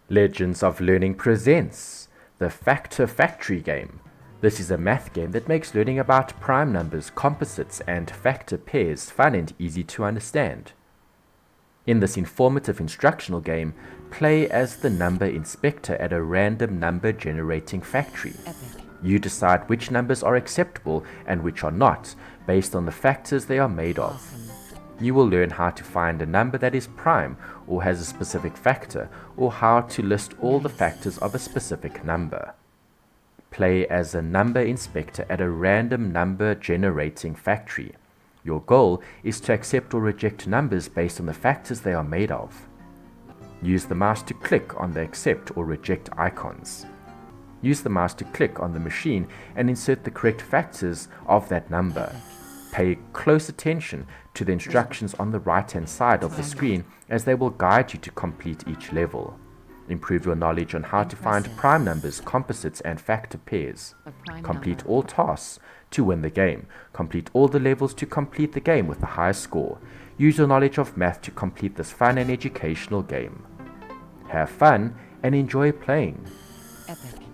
Legends of Learning presents the Factor Factory game. This is a math game that makes learning about prime numbers, composites, and factor pairs fun and easy to understand. In this informative instructional game, play as the number inspector at a random number generating factory. You decide which numbers are acceptable and which are not, based on the factors they are made of. You will learn how to find a number that is prime or has a specific factor, or how to list all the factors of a specific number. Play as a number inspector at a random number generating factory. Your goal is to accept or reject numbers based on the factors they are made of. Use the mouse to click on the accept or reject icons. Use the mouse to click on the machine and insert the correct factors of that number. Pay close attention to the instructions on the right-hand side of the screen, as they will guide you to complete each level. Improve your knowledge on how to find prime numbers, composites, and factor pairs. Complete all tasks to win the game. Complete all the levels to complete the game with the highest score. Use your knowledge of math to complete this fun and educational game. Have fun and enjoy playing. Epic.